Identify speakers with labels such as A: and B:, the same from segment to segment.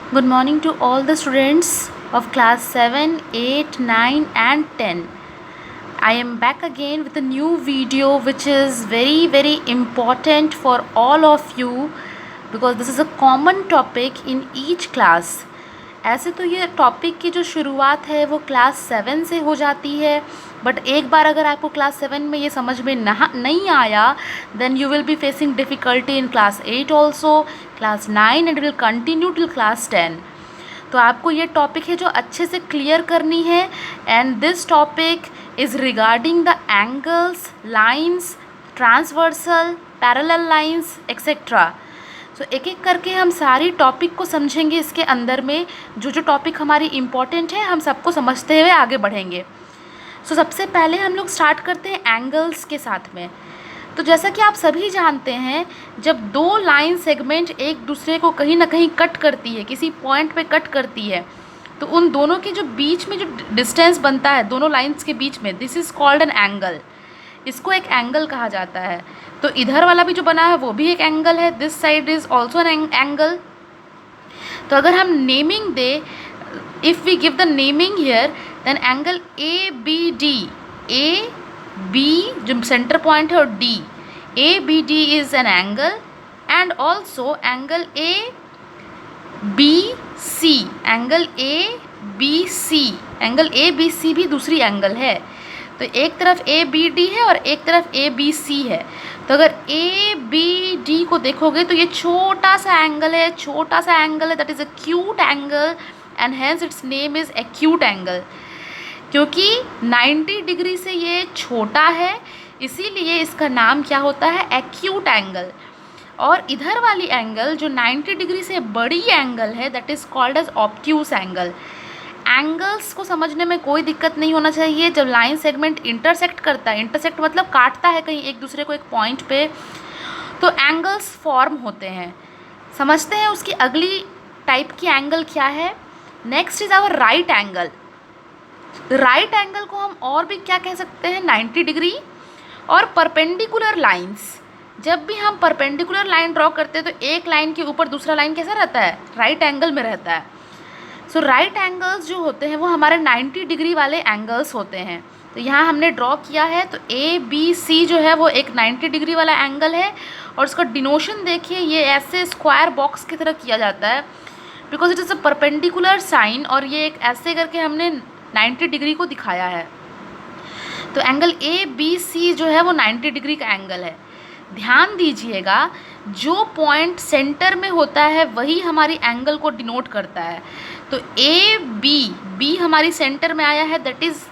A: Good morning to all the students of class 7, 8, 9 and 10. I am back again with a new video which is very important for all of you because this is a common topic in each class. ऐसे तो ये topic की जो शुरुआत है वो class 7 से हो जाती है, बट एक बार अगर आपको क्लास 7 में ये समझ में नहीं आया then you will be facing difficulty in class 8 also, class 9 and will continue till class 10. तो आपको ये टॉपिक है जो अच्छे से क्लियर करनी है and this topic is regarding the angles, lines, transversal, parallel lines etcetera. So एक एक करके हम सारी टॉपिक को समझेंगे. इसके अंदर में जो टॉपिक हमारी इम्पॉर्टेंट है हम सबको समझते हुए आगे बढ़ेंगे. सो सबसे पहले हम लोग स्टार्ट करते हैं एंगल्स के साथ में. तो जैसा कि आप सभी जानते हैं, जब दो लाइन सेगमेंट एक दूसरे को कहीं ना कहीं कट करती है, किसी पॉइंट पे कट करती है, तो उन दोनों के जो बीच में जो डिस्टेंस बनता है दोनों लाइंस के बीच में, this is called an angle. इसको एक एंगल कहा जाता है. तो इधर वाला भी जो बना है वो भी एक एंगल है. This side is also an angle. तो अगर हम नेमिंग दे, if we give the naming here, then angle A B D, A B जो सेंटर पॉइंट है और D, A B D is an angle and also angle A B C, angle A B C, angle A B C भी दूसरी angle है. तो एक तरफ ए B D है और एक तरफ ए बी सी है. तो अगर ए बी डी को देखोगे तो ये छोटा सा एंगल है, छोटा सा एंगल है, that is acute angle and hence it's name is acute angle. क्योंकि 90 डिग्री से ये छोटा है इसीलिए इसका नाम क्या होता है, एक्यूट एंगल. और इधर वाली एंगल जो 90 डिग्री से बड़ी एंगल है that is called as obtuse angle. Angles को समझने में कोई दिक्कत नहीं होना चाहिए. जब लाइन सेगमेंट इंटरसेक्ट करता है, इंटरसेक्ट मतलब काटता है कहीं एक दूसरे को एक पॉइंट पे, तो एंगल्स फॉर्म होते हैं. समझते हैं उसकी अगली टाइप की एंगल क्या है. Next is our right angle. Right angle को हम और भी क्या कह सकते हैं, 90 डिग्री और परपेंडिकुलर लाइंस. जब भी हम परपेंडिकुलर लाइन ड्रॉ करते हैं तो एक लाइन के ऊपर दूसरा लाइन कैसा रहता है, राइट एंगल में रहता है. सो राइट एंगल्स जो होते हैं वो हमारे 90 डिग्री वाले एंगल्स होते हैं. तो यहाँ हमने ड्रॉ किया है. तो ए बी सी जो है वो एक 90 डिग्री वाला एंगल है और उसका डिनोशन देखिए, ये ऐसे स्क्वायर बॉक्स की तरह किया जाता है because it is a perpendicular sign और ये एक ऐसे करके हमने 90 डिग्री को दिखाया है. तो एंगल ए बी सी जो है वो 90 डिग्री का एंगल है. ध्यान दीजिएगा, जो पॉइंट सेंटर में होता है वही हमारी एंगल को डिनोट करता है. तो ए बी हमारी सेंटर में आया है, दैट इज़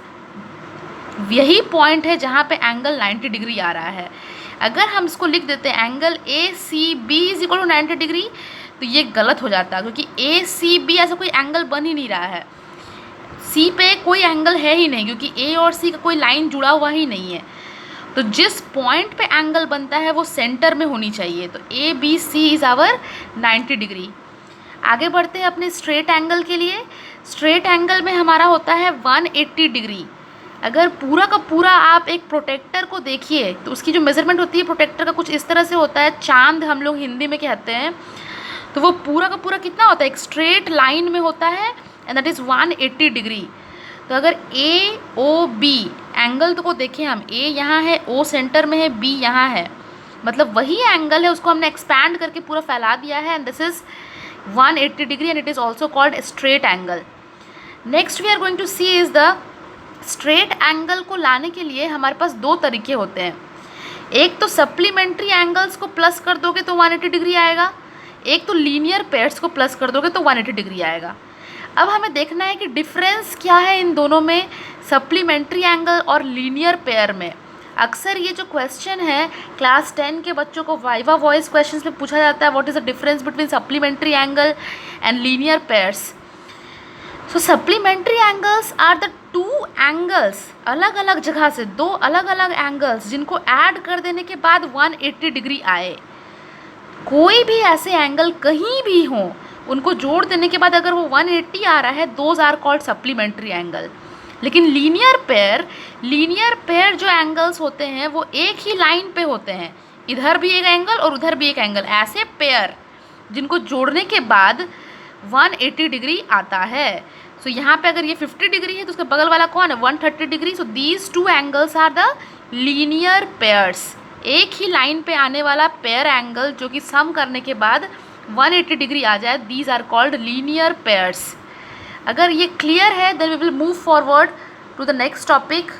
A: यही पॉइंट है जहाँ पे एंगल 90 डिग्री आ रहा है. अगर हम इसको लिख देते हैं angle A C B is equal to 90 degree, तो ये गलत हो जाता है क्योंकि ए सी बी ऐसा कोई एंगल बन ही नहीं रहा है. सी पे कोई एंगल है ही नहीं क्योंकि ए और सी का कोई लाइन जुड़ा हुआ ही नहीं है. तो जिस पॉइंट पे एंगल बनता है वो सेंटर में होनी चाहिए. तो A B C is our 90 degree. आगे बढ़ते हैं अपने स्ट्रेट एंगल के लिए. स्ट्रेट एंगल में हमारा होता है 180 डिग्री. अगर पूरा का पूरा आप एक प्रोटेक्टर को देखिए तो उसकी जो मेज़रमेंट होती है प्रोटेक्टर का कुछ इस तरह से होता है, चांद हम लोग हिंदी में कहते हैं. तो वो पूरा का पूरा कितना होता है, एक स्ट्रेट लाइन में होता है एंड दैट इज़ 180 डिग्री. तो अगर ए ओ बी एंगल तो को देखें हम, ए यहाँ है, ओ सेंटर में है, बी यहाँ है, मतलब वही एंगल है, उसको हमने एक्सपैंड करके पूरा फैला दिया है and this is 180 degree and it is also called straight angle. Next we are going to see is the straight angle को लाने के लिए हमारे पास दो तरीके होते हैं. एक तो सप्लीमेंट्री एंगल्स को प्लस कर दोगे तो 180 डिग्री आएगा, एक तो लीनियर पेयर्स को प्लस कर दोगे तो 180 डिग्री आएगा. अब हमें देखना है कि डिफरेंस क्या है इन दोनों में, सप्लीमेंट्री एंगल और लीनियर पेयर में. अक्सर ये जो क्वेश्चन है क्लास 10 के बच्चों को वाइवा वॉइस क्वेश्चंस में पूछा जाता है, what is the difference between supplementary angle and linear pairs. So supplementary angles are the two angles, अलग अलग जगह से दो अलग अलग एंगल्स जिनको ऐड कर देने के बाद 180 डिग्री आए. कोई भी ऐसे एंगल कहीं भी हों, उनको जोड़ देने के बाद अगर वो 180 आ रहा है, those are called supplementary angle. लेकिन लीनियर पेयर जो एंगल्स होते हैं वो एक ही लाइन पे होते हैं, इधर भी एक एंगल और उधर भी एक एंगल. ऐसे पेयर जिनको जोड़ने के बाद 180 डिग्री आता है। सो यहाँ पे अगर ये 50 डिग्री है तो उसका बगल वाला कौन है, 130 degree. So these two angles are the linear pairs. एक ही लाइन पे आने वाला पेयर एंगल जो कि सम करने के बाद 180 डिग्री आ जाए, these are called linear pairs. अगर ये क्लियर है then we will move forward to the next topic.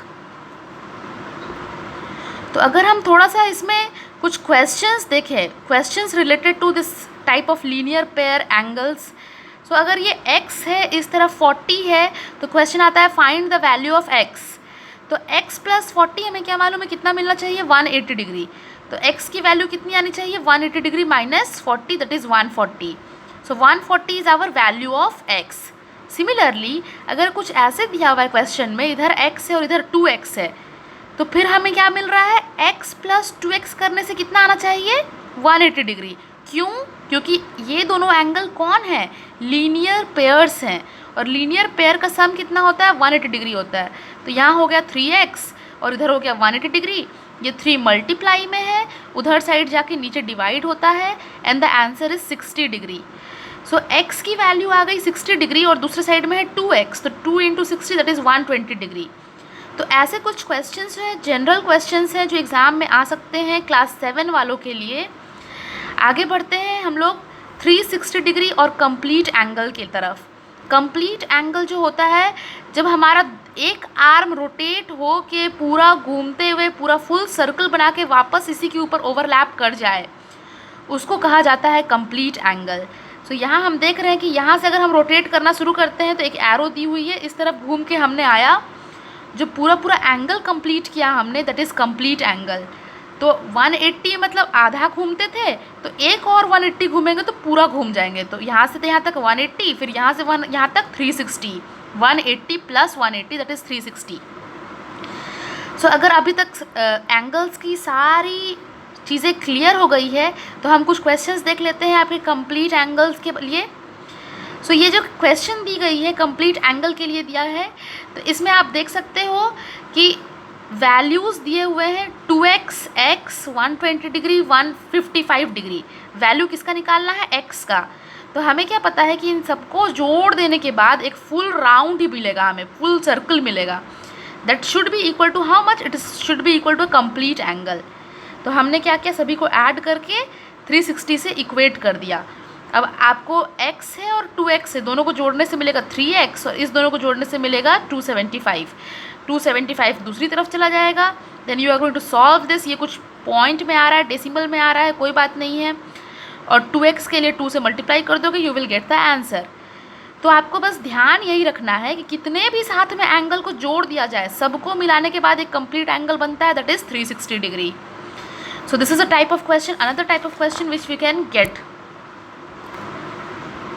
A: तो अगर हम थोड़ा सा इसमें कुछ क्वेश्चंस देखें, questions related to this type of linear pair angles. So अगर ये x है, इस तरफ 40 है, तो क्वेश्चन आता है find the value of x। तो x प्लस 40 हमें क्या मालूम है कितना मिलना चाहिए, 180 डिग्री। तो x की वैल्यू कितनी आनी चाहिए, 180 degree minus 40, that is 140। So 140 is our value of x। Similarly अगर कुछ ऐसे दिया हुआ है क्वेश्चन में, इधर x है और इधर 2x है, तो फिर हमें क्या मिल रहा है, x प्लस 2x करने से कितना आना चाहिए, 180 डिग्री। क्यों, क्योंकि ये दोनों एंगल कौन है, लीनियर पेयर्स हैं, और लीनियर पेयर का सम कितना होता है, 180 डिग्री होता है। तो यहाँ हो गया 3x और इधर हो गया 180 डिग्री। ये 3 मल्टीप्लाई में है, उधर साइड जाके नीचे डिवाइड होता है, and the answer is 60 degree. So x की वैल्यू आ गई 60 डिग्री और दूसरे साइड में है 2x, तो 2 इंटू 60 दैट इज़ 120 डिग्री। तो ऐसे कुछ क्वेश्चंस हैं, जनरल क्वेश्चंस हैं जो एग्ज़ाम में आ सकते हैं क्लास 7 वालों के लिए। आगे बढ़ते हैं हम लोग 360 डिग्री और कंप्लीट एंगल की तरफ। कंप्लीट एंगल जो होता है, जब हमारा एक आर्म रोटेट हो के पूरा घूमते हुए पूरा फुल सर्कल बना के वापस इसी के ऊपर ओवरलैप कर जाए, उसको कहा जाता है कंप्लीट एंगल। सो यहाँ हम देख रहे हैं कि यहाँ से अगर हम रोटेट करना शुरू करते हैं तो एक एरो दी हुई है, इस तरफ घूम के हमने आया, जो पूरा पूरा एंगल कंप्लीट किया हमने, दैट इज़ कंप्लीट एंगल। तो 180 मतलब आधा घूमते थे, तो एक और 180 घूमेंगे तो पूरा घूम जाएंगे। तो यहाँ से यहाँ तक 180, फिर यहाँ से यहाँ तक 360, 180 प्लस 180 दैट इज़ 360। सो अगर अभी तक एंगल्स की सारी चीज़ें क्लियर हो गई है तो हम कुछ क्वेश्चंस देख लेते हैं आपके कंप्लीट एंगल्स के लिए। सो ये जो क्वेश्चन दी गई है कंप्लीट एंगल के लिए दिया है, तो इसमें आप देख सकते हो कि वैल्यूज़ दिए हुए हैं 2x, x, 120 degree, 155 degree. Value किसका निकालना है, x का। तो हमें क्या पता है कि इन सबको जोड़ देने के बाद एक फुल राउंड ही मिलेगा, हमें फुल सर्कल मिलेगा। That should be equal to how much, it should be equal to complete angle. तो हमने क्या किया, सभी को ऐड करके 360 से इक्वेट कर दिया। अब आपको x है और 2x है, दोनों को जोड़ने से मिलेगा 3x और इस दोनों को जोड़ने से मिलेगा 275। 275 दूसरी तरफ चला जाएगा। Then you are going to solve this. ये कुछ पॉइंट में आ रहा है, डेसिमल में आ रहा है, कोई बात नहीं है। और 2x के लिए 2 से मल्टीप्लाई कर दोगे, you will get the answer. तो आपको बस ध्यान यही रखना है कि कितने भी साथ में एंगल को जोड़ दिया जाए, सबको मिलाने के बाद एक कंप्लीट एंगल बनता है, that is 360 degree. So this is a type of question, another type of question which we can get.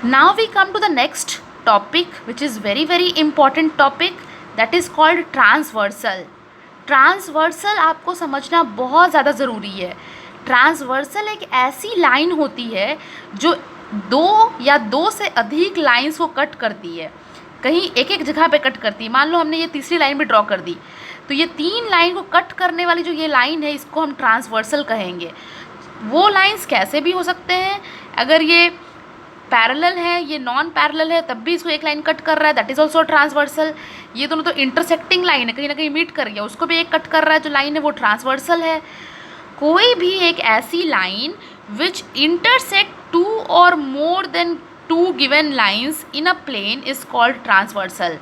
A: Now we come to the next topic, which is very very important topic, that is called transversal. Transversal आपको समझना बहुत ज़्यादा ज़रूरी है। Transversal एक ऐसी line होती है जो दो से अधिक लाइंस को कट करती है, कहीं एक एक जगह पे कट करती है। मान लो हमने ये तीसरी लाइन भी ड्रॉ कर दी, तो ये 3 लाइन को कट करने वाली जो ये लाइन है, इसको हम ट्रांसवर्सल कहेंगे। वो लाइंस कैसे भी हो सकते हैं, अगर ये पैरेलल है, ये नॉन पैरेलल है, तब भी इसको एक लाइन कट कर रहा है, दैट इज़ ऑल्सो ट्रांसवर्सल। ये दोनों तो इंटरसेक्टिंग लाइन है, कहीं ना कहीं मीट कर गया, उसको भी एक कट कर रहा है, जो लाइन है वो ट्रांसवर्सल है। कोई भी एक ऐसी लाइन विच इंटरसेक्ट 2 और more than 2 given lines in a plane is called transversal.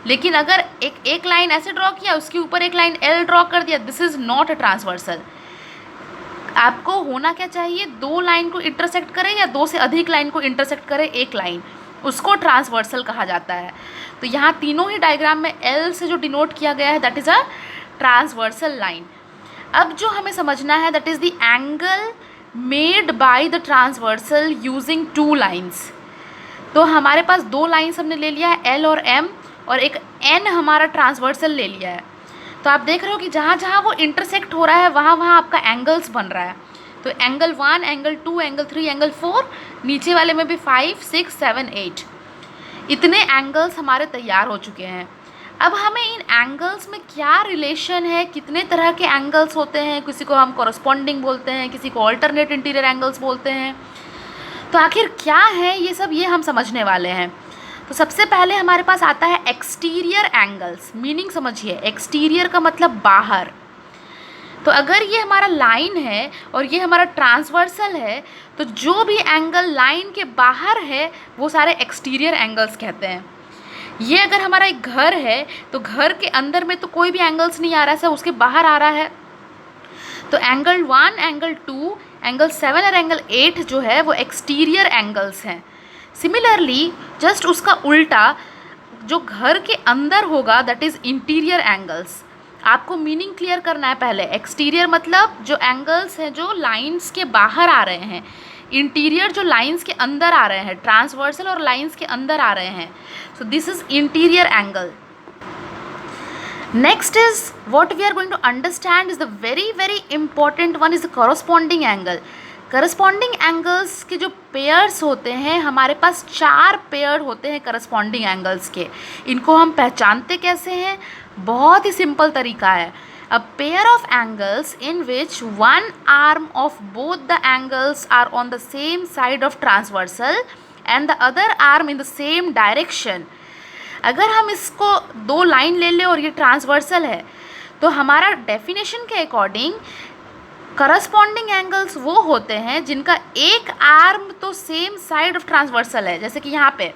A: लेकिन अगर एक लाइन ऐसे ड्रॉ किया, उसके ऊपर एक लाइन L ड्रॉ कर दिया, this is not a transversal. आपको होना क्या चाहिए, 2 लाइन को इंटरसेक्ट करे या 2 से अधिक लाइन को इंटरसेक्ट करे एक लाइन, उसको ट्रांसवर्सल कहा जाता है। तो यहाँ तीनों ही डायग्राम में L से जो डिनोट किया गया है, that is a transversal line. अब जो हमें समझना है, that is the angle made by the transversal using 2 lines. तो हमारे पास 2 लाइन्स हमने ले लिया है, L और M, और एक N हमारा ट्रांसवर्सल ले लिया है। तो आप देख रहे हो कि जहाँ जहाँ वो इंटरसेक्ट हो रहा है, वहाँ वहाँ आपका एंगल्स बन रहा है। तो एंगल 1, एंगल 2, एंगल 3, एंगल 4, नीचे वाले में भी 5, 6, 7, 8, इतने एंगल्स हमारे तैयार हो चुके हैं। अब हमें इन एंगल्स में क्या रिलेशन है, कितने तरह के एंगल्स होते हैं, किसी को हम कॉरस्पॉन्डिंग बोलते हैं, किसी को ऑल्टरनेट इंटीरियर एंगल्स बोलते हैं। तो आखिर क्या है ये सब, ये हम समझने वाले हैं। तो सबसे पहले हमारे पास आता है एक्सटीरियर एंगल्स। मीनिंग समझिए, एक्सटीरियर का मतलब बाहर। तो अगर ये हमारा लाइन है और ये हमारा ट्रांसवर्सल है, तो जो भी एंगल लाइन के बाहर है वो सारे एक्सटीरियर एंगल्स कहते हैं। ये अगर हमारा एक घर है तो घर के अंदर में तो कोई भी एंगल्स नहीं आ रहा है, सब उसके बाहर आ रहा है, तो एंगल 1, एंगल 2, एंगल 7 और एंगल 8 जो है वो एक्सटीरियर एंगल्स हैं। सिमिलरली जस्ट उसका उल्टा जो घर के अंदर होगा दैट इज़ इंटीरियर एंगल्स। आपको मीनिंग क्लियर करना है पहले। एक्सटीरियर मतलब जो एंगल्स हैं जो लाइंस के बाहर आ रहे हैं, इंटीरियर जो लाइंस के अंदर आ रहे हैं, ट्रांसवर्सल और लाइंस के अंदर आ रहे हैं। So this is interior angle. Next is what we are going to understand is the very important one is the corresponding angle. Corresponding angles के जो पेयर्स होते हैं, हमारे पास 4 पेयर होते हैं करस्पॉन्डिंग एंगल्स के। इनको हम पहचानते कैसे हैं? बहुत ही सिंपल तरीका है। A pair of angles in which one arm of both the angles are on the same side of transversal and the other arm in the same direction. अगर हम इसको 2 लाइन ले लें और ये ट्रांसवर्सल है, तो हमारा डेफिनेशन के अकॉर्डिंग करस्पॉन्डिंग एंगल्स वो होते हैं जिनका एक आर्म तो सेम साइड ऑफ ट्रांसवर्सल है। जैसे कि यहाँ पे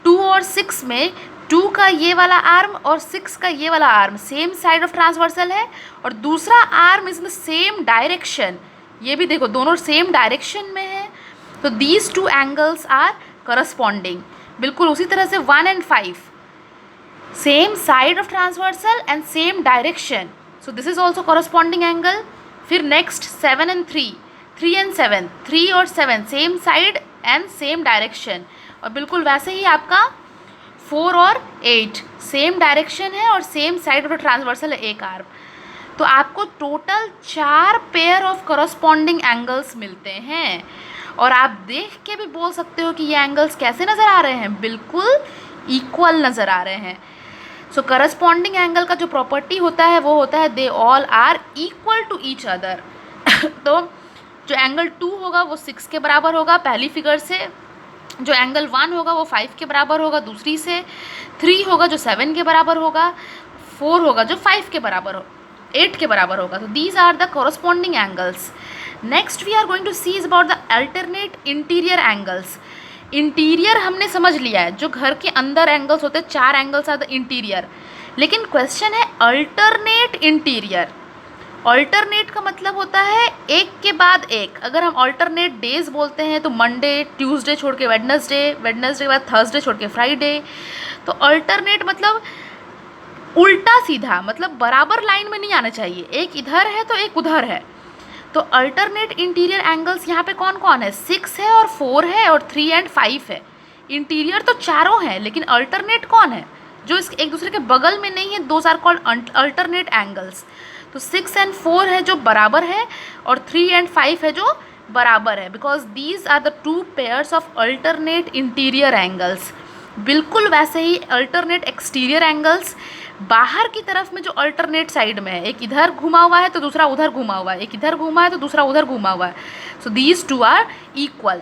A: 2 और 6 में 2 का ये वाला आर्म और 6 का ये वाला arm same side of transversal है, और दूसरा arm is in the same direction. ये भी देखो दोनों सेम डायरेक्शन में है, तो दीज 2 एंगल्स आर करस्पॉन्डिंग। बिल्कुल उसी तरह से 1 and 5 same side of transversal and same direction, so this is also corresponding angle. फिर नेक्स्ट 7 and 3, 3 and 7, 3 और 7 same side and same direction. और बिल्कुल वैसे ही आपका 4 और 8 सेम डायरेक्शन है और सेम साइड ऑफ ट्रांसवर्सल है, एक आर्म। तो आपको total 4 pair of corresponding angles मिलते हैं। और आप देख के भी बोल सकते हो कि ये एंगल्स कैसे नज़र आ रहे हैं, बिल्कुल इक्वल नज़र आ रहे हैं। सो करस्पॉन्डिंग एंगल का जो प्रॉपर्टी होता है वो होता है they all are equal to each other. तो जो एंगल 2 होगा वो 6 के बराबर होगा पहली फिगर से, जो एंगल 1 होगा वो 5 के बराबर होगा दूसरी से, 3 होगा जो 7 के बराबर होगा, 4 होगा जो 5 के बराबर हो 8 के बराबर होगा। तो these are the corresponding angles. Next we are going to see is about the alternate interior angles. Interior हमने समझ लिया है, जो घर के अंदर एंगल्स होते हैं 4 एंगल्स आर द इंटीरियर। लेकिन क्वेश्चन है अल्टरनेट इंटीरियर। अल्टरनेट का मतलब होता है एक के बाद एक। अगर हम अल्टरनेट डेज बोलते हैं तो मंडे, ट्यूसडे छोड़ के वेडनेसडे, वेडनेसडे के बाद थर्सडे छोड़ के फ्राइडे। तो अल्टरनेट मतलब उल्टा सीधा, मतलब बराबर लाइन में नहीं आना चाहिए, एक इधर है तो एक उधर है। तो अल्टरनेट इंटीरियर एंगल्स यहाँ पे कौन कौन है? 6 है और 4 है और 3 and 5 है। इंटीरियर तो चारों हैं, लेकिन अल्टरनेट कौन है? जो इस एक दूसरे के बगल में नहीं है, those are called alternate angles. तो 6 and 4 है जो बराबर है और 3 and 5 है जो बराबर है, because these are the 2 pairs of alternate interior angles. बिल्कुल वैसे ही अल्टरनेट एक्सटीरियर एंगल्स बाहर की तरफ में जो अल्टरनेट साइड में है, एक इधर घुमा हुआ है तो दूसरा उधर घुमा हुआ है, एक इधर घुमा है तो दूसरा उधर घुमा हुआ है। So these 2 are equal.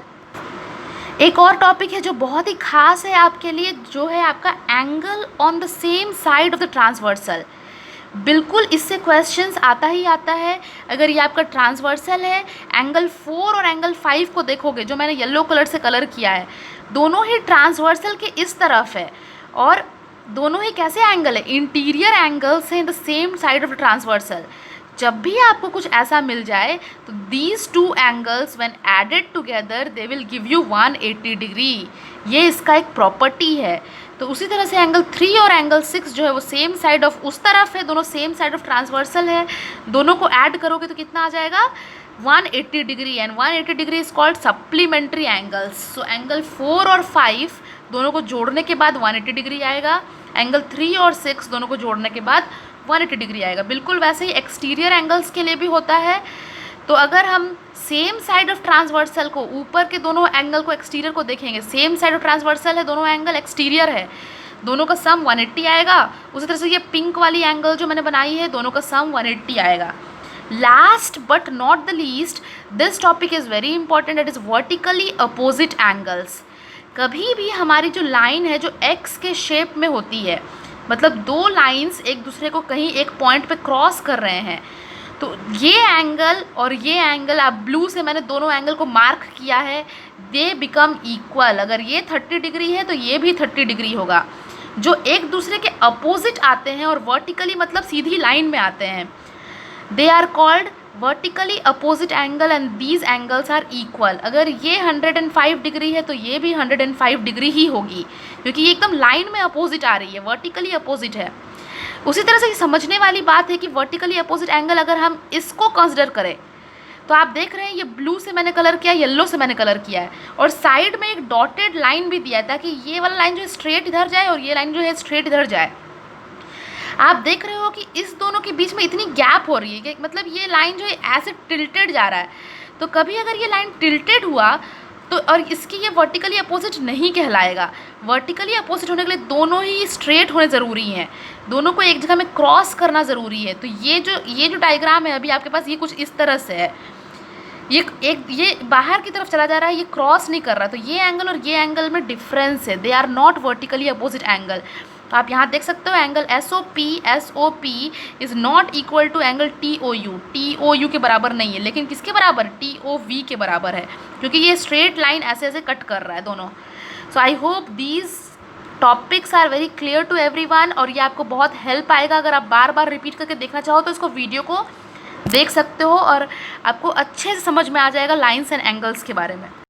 A: एक और टॉपिक है जो बहुत ही खास है आपके लिए, जो है आपका angle on the same side of the transversal. बिल्कुल इससे क्वेश्चंस आता ही आता है। अगर ये आपका ट्रांसवर्सल है, एंगल 4 और एंगल 5 को देखोगे, जो मैंने येलो कलर से कलर किया है, दोनों ही ट्रांसवर्सल के इस तरफ है और दोनों ही कैसे एंगल है? इंटीरियर एंगल्स हैं in the same side of transversal. जब भी आपको कुछ ऐसा मिल जाए तो these 2 angles when added together they will give you 180 degree. ये इसका एक प्रॉपर्टी है। तो उसी तरह से एंगल 3 और एंगल 6 जो है वो सेम साइड ऑफ उस तरफ है, दोनों सेम साइड ऑफ ट्रांसवर्सल है। दोनों को ऐड करोगे तो कितना आ जाएगा? 180 degree. And 180 degree is called supplementary angles. So angle 4 और 5 दोनों को जोड़ने के बाद 180 डिग्री आएगा। एंगल 3 और 6 दोनों को जोड़ने के बाद 180 डिग्री आएगा। बिल्कुल वैसे ही एक्सटीरियर एंगल्स के लिए भी होता है। तो अगर हम सेम साइड ऑफ ट्रांसवर्सल को, ऊपर के दोनों एंगल को, एक्सटीरियर को देखेंगे, सेम साइड ऑफ ट्रांसवर्सल है, दोनों एंगल एक्सटीरियर है, दोनों का सम 180 आएगा। उसी तरह से ये पिंक वाली एंगल जो मैंने बनाई है, दोनों का सम 180 आएगा। Last but not the least, this topic is very important, that is vertically opposite angles. कभी भी हमारी जो लाइन है जो x के शेप में होती है, मतलब दो लाइंस एक दूसरे को कहीं एक पॉइंट पे क्रॉस कर रहे हैं, तो ये एंगल और ये एंगल, आप ब्लू से मैंने दोनों एंगल को मार्क किया है, दे बिकम इक्वल. अगर ये 30 डिग्री है तो ये भी 30 डिग्री होगा. जो एक दूसरे के अपोजिट आते हैं और वर्टिकली मतलब सीधी लाइन में आते हैं, they are called vertically opposite angle and these angles are equal. अगर ये 105 डिग्री है तो ये भी 105 डिग्री ही होगी, क्योंकि ये एकदम लाइन में अपोजिट आ रही है, वर्टिकली अपोजिट है. उसी तरह से ये समझने वाली बात है कि वर्टिकली अपोजिट एंगल अगर हम इसको कंसिडर करें, तो आप देख रहे हैं ये ब्लू से मैंने कलर किया, येलो से मैंने कलर किया है, और साइड में एक डॉटेड लाइन भी दिया है ताकि ये वाला लाइन जो है स्ट्रेट इधर जाए और ये लाइन जो है स्ट्रेट इधर जाए. आप देख रहे हो कि इस दोनों के बीच में इतनी गैप हो रही है कि मतलब ये लाइन जो है ऐसे टिल्टेड जा रहा है. तो कभी अगर ये लाइन टिल्टेड हुआ तो और इसकी ये वर्टिकली अपोजिट नहीं कहलाएगा. वर्टिकली अपोजिट होने के लिए दोनों ही स्ट्रेट होने ज़रूरी हैं, दोनों को एक जगह में क्रॉस करना ज़रूरी है. तो ये जो डायग्राम है अभी आपके पास, ये कुछ इस तरह से है. ये बाहर की तरफ चला जा रहा है, ये क्रॉस नहीं कर रहा. तो ये एंगल और ये एंगल में डिफरेंस है, they are not vertically opposite angle. तो आप यहाँ देख सकते हो angle SOP is not equal to angle TOU के बराबर नहीं है, लेकिन किसके बराबर? TOV के बराबर है, क्योंकि ये स्ट्रेट लाइन ऐसे ऐसे कट कर रहा है दोनों. So I hope these topics are very clear to everyone, और ये आपको बहुत हेल्प आएगा. अगर आप बार बार रिपीट करके देखना चाहो तो इसको वीडियो को देख सकते हो और आपको अच्छे से समझ में आ जाएगा लाइन्स एंड एंगल्स के बारे में.